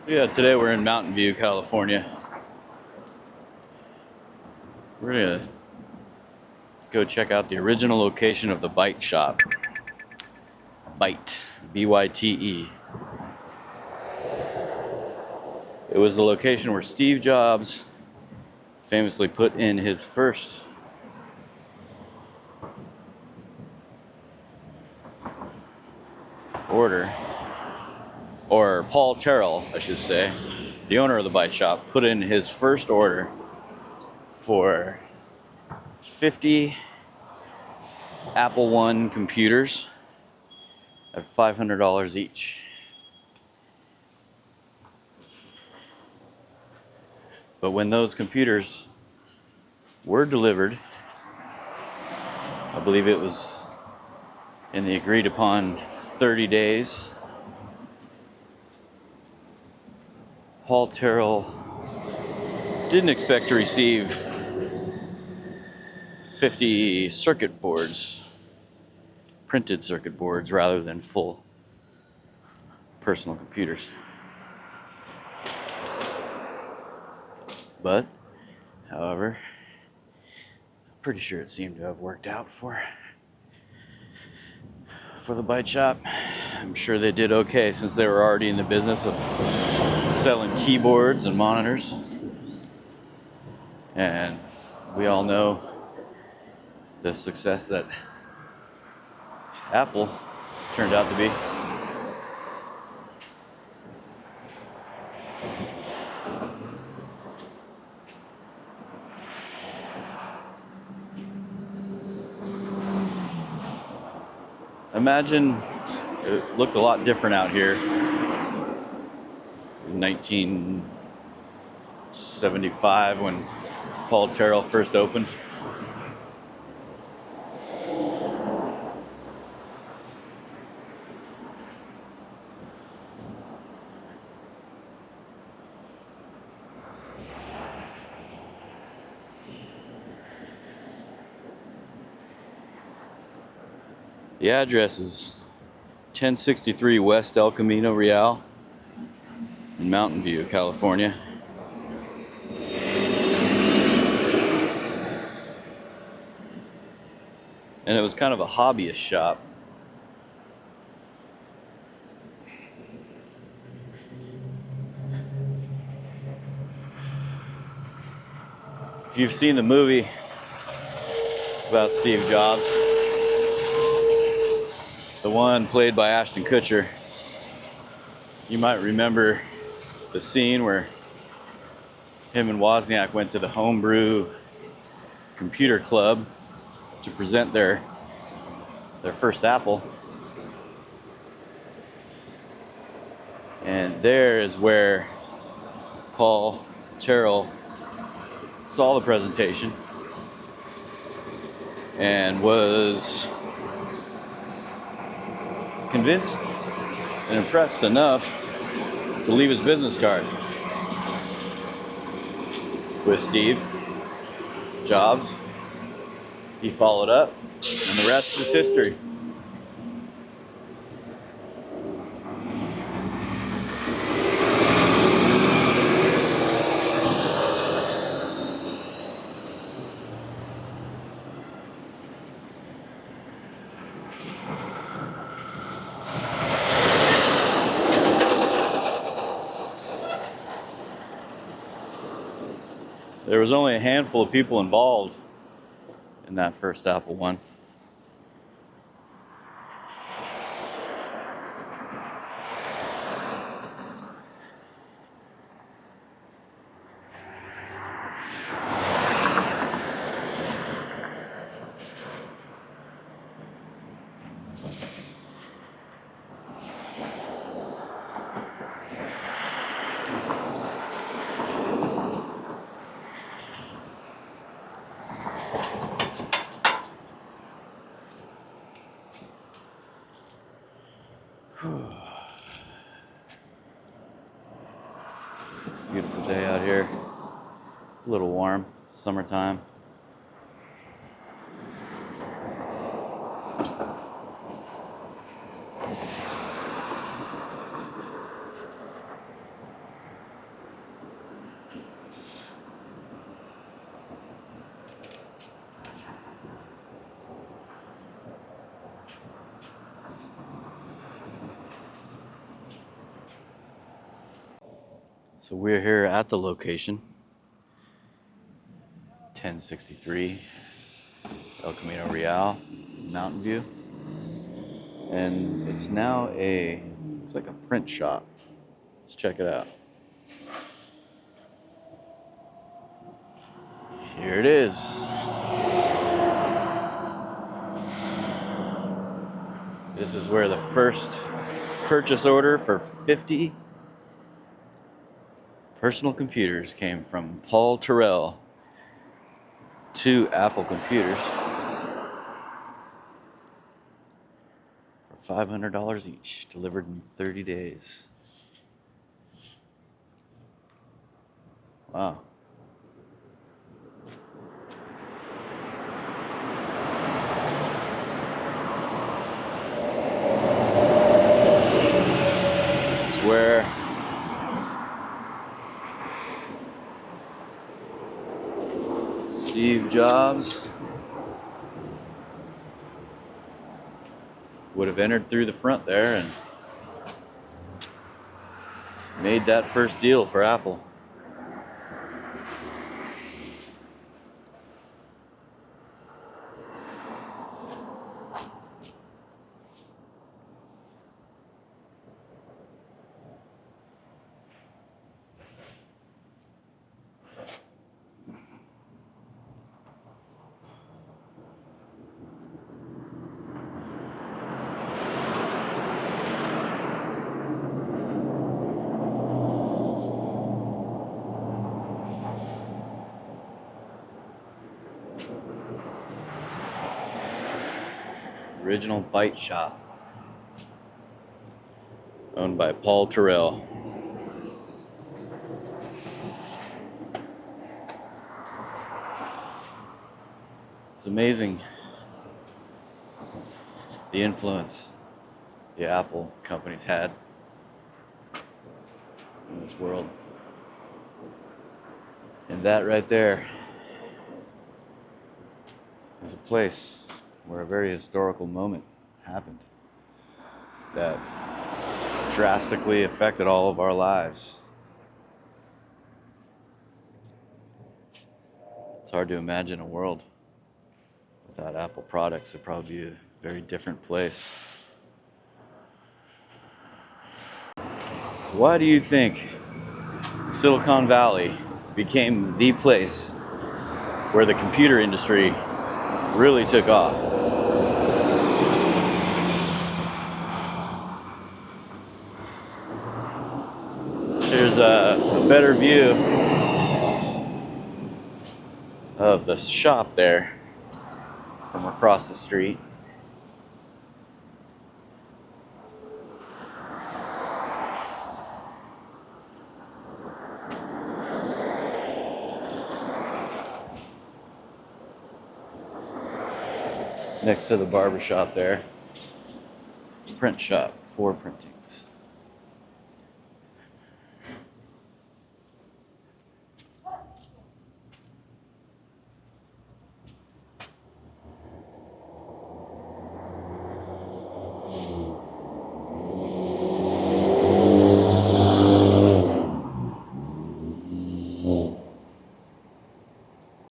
So yeah, today we're in Mountain View, California. We're gonna go check out the original location of the Byte shop. Byte, B-Y-T-E. It was the location where Steve Jobs famously put in his first order, or Paul Terrell, I should say, the owner of the Byte shop, put in his first order for 50 Apple I computers at $500 each. But when those computers were delivered, I believe it was in the agreed upon 30 days, Paul Terrell didn't expect to receive 50 circuit boards, printed circuit boards, rather than full personal computers. But, however, I'm pretty sure it seemed to have worked out for the Byte shop. I'm sure they did okay since they were already in the business of selling keyboards and monitors. And we all know the success that Apple turned out to be. Imagine it looked a lot different out here in 1975 when Paul Terrell first opened. The address is 1063 West El Camino Real in Mountain View, California. And it was kind of a hobbyist shop. If you've seen the movie about Steve Jobs, the one played by Ashton Kutcher, you might remember the scene where him and Wozniak went to the Homebrew Computer Club to present their first Apple. And there is where Paul Terrell saw the presentation and was convinced and impressed enough to leave his business card with Steve Jobs. He followed up, and the rest is history. There was only a handful of people involved in that first Apple I. It's a beautiful day out here. It's a little warm, summertime. So we're here at the location, 1063 El Camino Real, Mountain View. And it's now it's like a print shop. Let's check it out. Here it is. This is where the first purchase order for 50 personal computers came from Paul Terrell to Apple Computers for $500 each, delivered in 30 days. Wow. This is where Steve Jobs would have entered through the front there and made that first deal for Apple. Original Byte shop, owned by Paul Terrell. It's amazing the influence the Apple company's had in this world. And that right there is a place where a very historical moment happened that drastically affected all of our lives. It's hard to imagine a world without Apple products. It'd probably be a very different place. So why do you think Silicon Valley became the place where the computer industry really took off? Here's a better view of the shop there from across the street. Next to the barber shop there, print shop for printings.